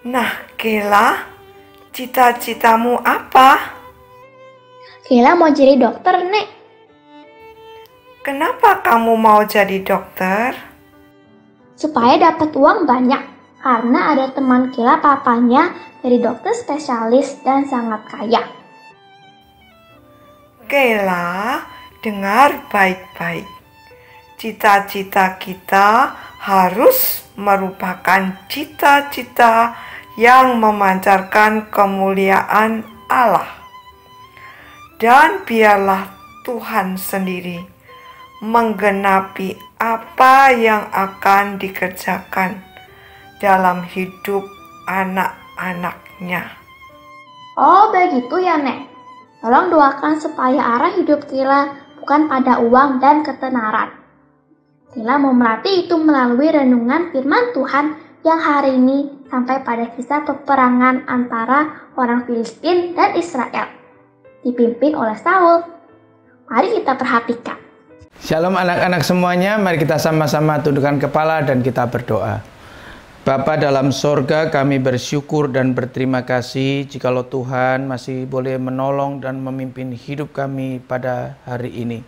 Nah, Kela, cita-citamu apa? Kela mau jadi dokter, Nek. Kenapa kamu mau jadi dokter? Supaya dapat uang banyak. Karena ada teman Kela papanya jadi dokter spesialis dan sangat kaya. Kela, dengar baik-baik. Cita-cita kita harus merupakan cita-cita yang memancarkan kemuliaan Allah. Dan biarlah Tuhan sendiri menggenapi apa yang akan dikerjakan dalam hidup anak-anaknya. Oh, begitu ya, Nek. Tolong doakan supaya arah hidup Kela bukan pada uang dan ketenaran. Kela mau melatih itu melalui renungan firman Tuhan yang hari ini sampai pada kisah peperangan antara orang Filistin dan Israel, dipimpin oleh Saul. Mari kita perhatikan. Shalom anak-anak semuanya, mari kita sama-sama tundukkan kepala dan kita berdoa. Bapa dalam sorga, kami bersyukur dan berterima kasih jikalau Tuhan masih boleh menolong dan memimpin hidup kami pada hari ini.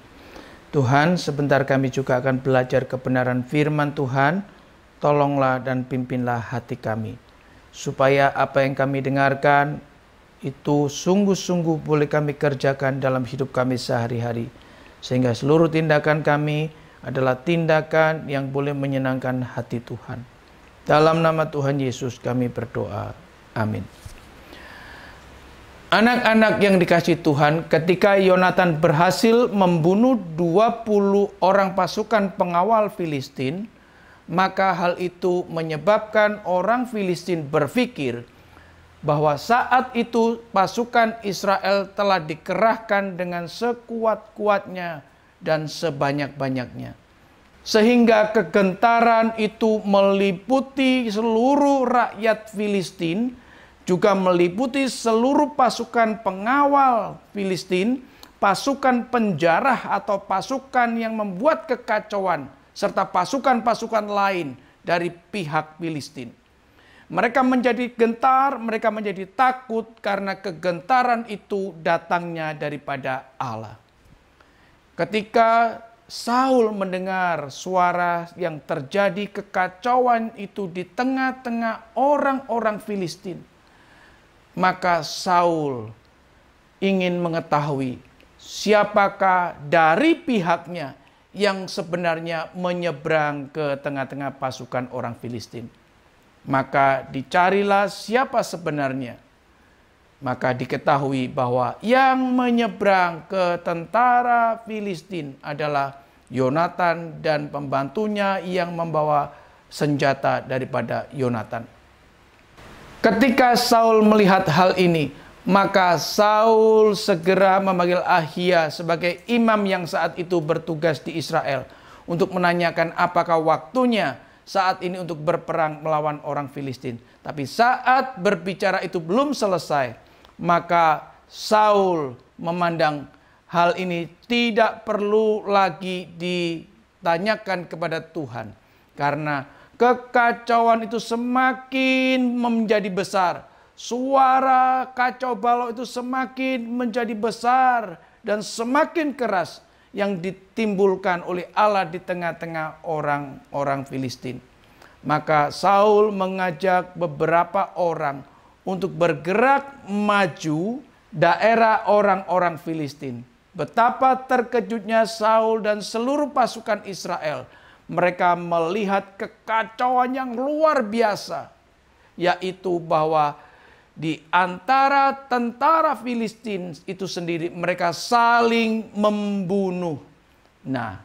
Tuhan, sebentar kami juga akan belajar kebenaran firman Tuhan. Tolonglah dan pimpinlah hati kami, supaya apa yang kami dengarkan itu sungguh-sungguh boleh kami kerjakan dalam hidup kami sehari-hari. Sehingga seluruh tindakan kami adalah tindakan yang boleh menyenangkan hati Tuhan. Dalam nama Tuhan Yesus kami berdoa. Amin. Anak-anak yang dikasihi Tuhan, ketika Yonatan berhasil membunuh 20 orang pasukan pengawal Filistin, maka hal itu menyebabkan orang Filistin berpikir bahwa saat itu pasukan Israel telah dikerahkan dengan sekuat-kuatnya dan sebanyak-banyaknya. Sehingga kegentaran itu meliputi seluruh rakyat Filistin, juga meliputi seluruh pasukan pengawal Filistin, pasukan penjarah atau pasukan yang membuat kekacauan, serta pasukan-pasukan lain dari pihak Filistin. Mereka menjadi gentar, mereka menjadi takut karena kegentaran itu datangnya daripada Allah. Ketika Saul mendengar suara yang terjadi kekacauan itu di tengah-tengah orang-orang Filistin, maka Saul ingin mengetahui siapakah dari pihaknya yang sebenarnya menyeberang ke tengah-tengah pasukan orang Filistin. Maka dicarilah siapa sebenarnya. Maka diketahui bahwa yang menyeberang ke tentara Filistin adalah Yonatan dan pembantunya yang membawa senjata daripada Yonatan. Ketika Saul melihat hal ini, maka Saul segera memanggil Ahia sebagai imam yang saat itu bertugas di Israel untuk menanyakan apakah waktunya saat ini untuk berperang melawan orang Filistin. Tapi saat berbicara itu belum selesai, maka Saul memandang hal ini tidak perlu lagi ditanyakan kepada Tuhan. Karena kekacauan itu semakin menjadi besar. Suara kacau balau itu semakin menjadi besar dan semakin keras yang ditimbulkan oleh Allah di tengah-tengah orang-orang Filistin. Maka Saul mengajak beberapa orang untuk bergerak maju daerah orang-orang Filistin. Betapa terkejutnya Saul dan seluruh pasukan Israel. Mereka melihat kekacauan yang luar biasa, yaitu bahwa di antara tentara Filistin itu sendiri mereka saling membunuh. Nah,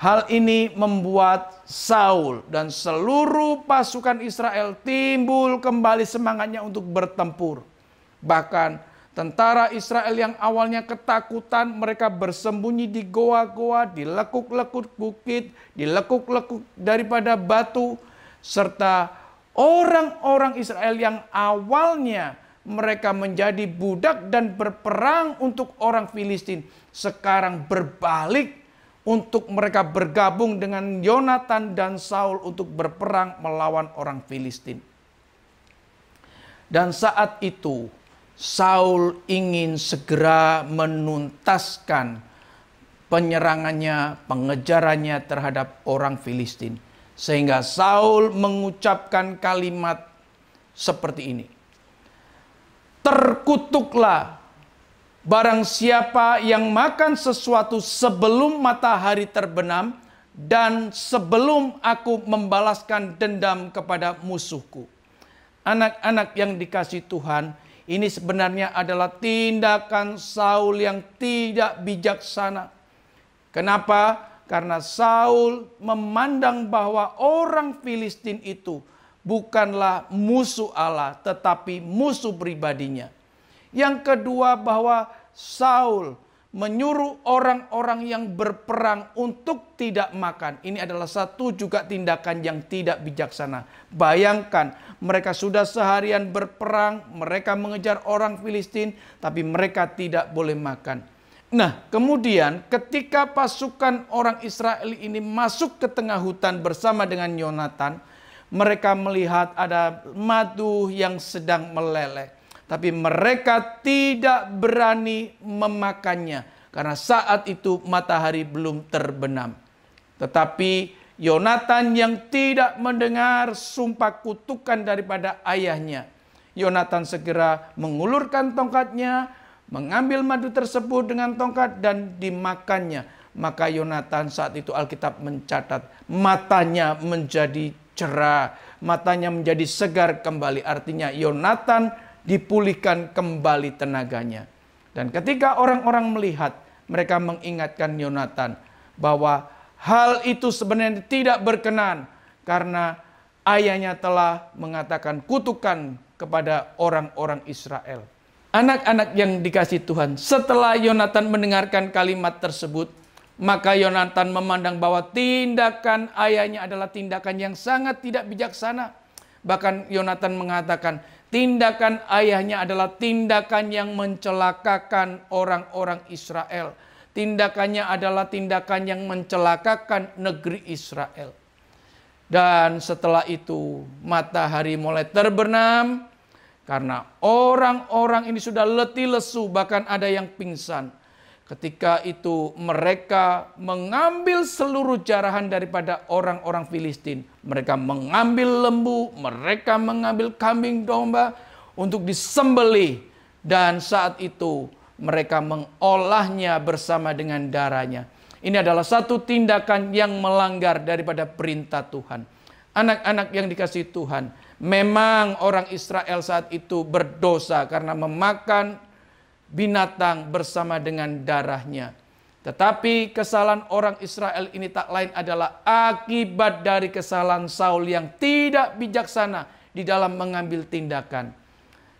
hal ini membuat Saul dan seluruh pasukan Israel timbul kembali semangatnya untuk bertempur. Bahkan tentara Israel yang awalnya ketakutan, mereka bersembunyi di goa-goa, di lekuk-lekuk bukit, di lekuk-lekuk daripada batu, serta orang-orang Israel yang awalnya mereka menjadi budak dan berperang untuk orang Filistin, sekarang berbalik untuk mereka bergabung dengan Yonatan dan Saul untuk berperang melawan orang Filistin. Dan saat itu Saul ingin segera menuntaskan penyerangannya, pengejarannya terhadap orang Filistin. Sehingga Saul mengucapkan kalimat seperti ini. Terkutuklah barang siapa yang makan sesuatu sebelum matahari terbenam dan sebelum aku membalaskan dendam kepada musuhku. Anak-anak yang dikasihi Tuhan, ini sebenarnya adalah tindakan Saul yang tidak bijaksana. Kenapa? Karena Saul memandang bahwa orang Filistin itu bukanlah musuh Allah, tetapi musuh pribadinya. Yang kedua, bahwa Saul menyuruh orang-orang yang berperang untuk tidak makan. Ini adalah satu juga tindakan yang tidak bijaksana. Bayangkan, mereka sudah seharian berperang, mereka mengejar orang Filistin, tapi mereka tidak boleh makan. Nah, kemudian ketika pasukan orang Israel ini masuk ke tengah hutan bersama dengan Yonatan, mereka melihat ada madu yang sedang meleleh. Tapi mereka tidak berani memakannya karena saat itu matahari belum terbenam. Tetapi Yonatan yang tidak mendengar sumpah kutukan daripada ayahnya, Yonatan segera mengulurkan tongkatnya, mengambil madu tersebut dengan tongkat dan dimakannya. Maka Yonatan saat itu Alkitab mencatat matanya menjadi cerah, matanya menjadi segar kembali. Artinya Yonatan dipulihkan kembali tenaganya. Dan ketika orang-orang melihat, mereka mengingatkan Yonatan bahwa hal itu sebenarnya tidak berkenan karena ayahnya telah mengatakan kutukan kepada orang-orang Israel. Anak-anak yang dikasihi Tuhan, setelah Yonatan mendengarkan kalimat tersebut, maka Yonatan memandang bahwa tindakan ayahnya adalah tindakan yang sangat tidak bijaksana. Bahkan Yonatan mengatakan, tindakan ayahnya adalah tindakan yang mencelakakan orang-orang Israel. Tindakannya adalah tindakan yang mencelakakan negeri Israel. Dan setelah itu matahari mulai terbenam. Karena orang-orang ini sudah letih lesu, bahkan ada yang pingsan. Ketika itu mereka mengambil seluruh jarahan daripada orang-orang Filistin. Mereka mengambil lembu, mereka mengambil kambing domba untuk disembelih. Dan saat itu mereka mengolahnya bersama dengan darahnya. Ini adalah satu tindakan yang melanggar daripada perintah Tuhan. Anak-anak yang dikasihi Tuhan, memang orang Israel saat itu berdosa karena memakan binatang bersama dengan darahnya. Tetapi kesalahan orang Israel ini tak lain adalah akibat dari kesalahan Saul yang tidak bijaksana di dalam mengambil tindakan.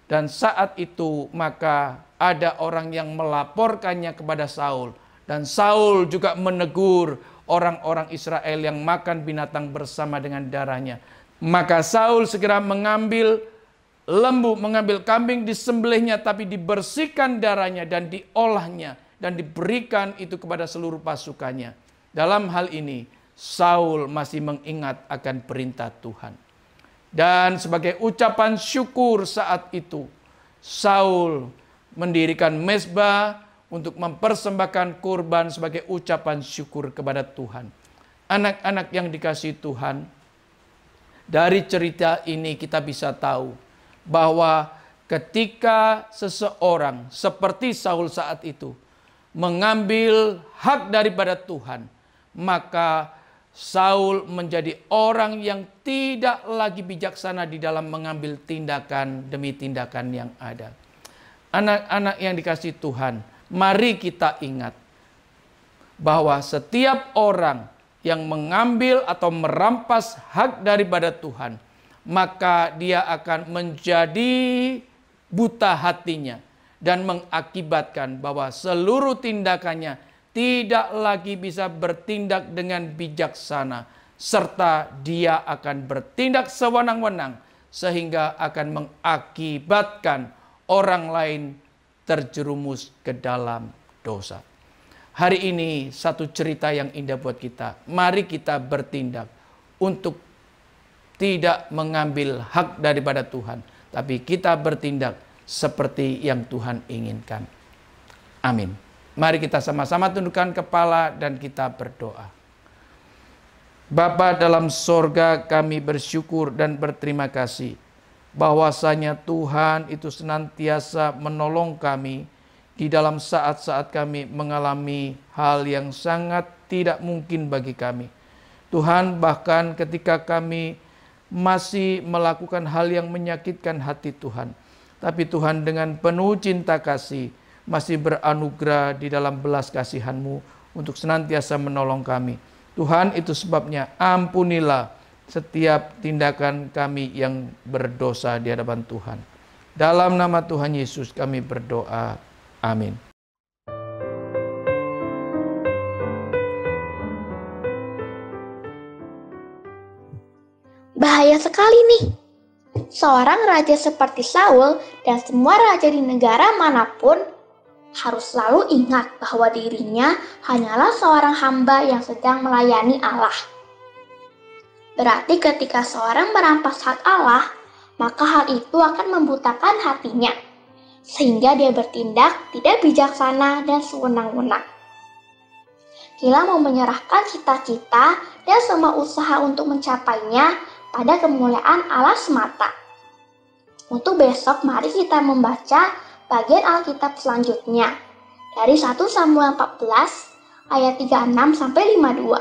Dan saat itu maka ada orang yang melaporkannya kepada Saul. Dan Saul juga menegur orang-orang Israel yang makan binatang bersama dengan darahnya. Maka Saul segera mengambil lembu, mengambil kambing, disembelihnya, tapi dibersihkan darahnya dan diolahnya dan diberikan itu kepada seluruh pasukannya. Dalam hal ini Saul masih mengingat akan perintah Tuhan. Dan sebagai ucapan syukur saat itu Saul mendirikan mezbah untuk mempersembahkan kurban sebagai ucapan syukur kepada Tuhan. Anak-anak yang dikasihi Tuhan, dari cerita ini kita bisa tahu bahwa ketika seseorang seperti Saul saat itu mengambil hak daripada Tuhan, maka Saul menjadi orang yang tidak lagi bijaksana di dalam mengambil tindakan demi tindakan yang ada. Anak-anak yang dikasihi Tuhan, mari kita ingat bahwa setiap orang yang mengambil atau merampas hak daripada Tuhan, maka dia akan menjadi buta hatinya dan mengakibatkan bahwa seluruh tindakannya tidak lagi bisa bertindak dengan bijaksana, serta dia akan bertindak sewenang-wenang sehingga akan mengakibatkan orang lain terjerumus ke dalam dosa. Hari ini satu cerita yang indah buat kita. Mari kita bertindak untuk tidak mengambil hak daripada Tuhan, tapi kita bertindak seperti yang Tuhan inginkan. Amin. Mari kita sama-sama tundukkan kepala dan kita berdoa. Bapa dalam sorga, kami bersyukur dan berterima kasih bahwasanya Tuhan itu senantiasa menolong kami di dalam saat-saat kami mengalami hal yang sangat tidak mungkin bagi kami. Tuhan, bahkan ketika kami masih melakukan hal yang menyakitkan hati Tuhan, tapi Tuhan dengan penuh cinta kasih masih beranugerah di dalam belas kasihan-Mu untuk senantiasa menolong kami. Tuhan, itu sebabnya ampunilah setiap tindakan kami yang berdosa di hadapan Tuhan. Dalam nama Tuhan Yesus kami berdoa. Amin. Bahaya sekali nih. Seorang raja seperti Saul dan semua raja di negara manapun harus selalu ingat bahwa dirinya hanyalah seorang hamba yang sedang melayani Allah. Berarti ketika seorang merampas hak Allah, maka hal itu akan membutakan hatinya, sehingga dia bertindak tidak bijaksana dan sewenang-wenang. Kila mau menyerahkan cita-cita dan semua usaha untuk mencapainya pada kemuliaan Allah semata. Untuk besok mari kita membaca bagian Alkitab selanjutnya dari 1 Samuel 14 ayat 36 sampai 52.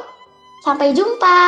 Sampai jumpa.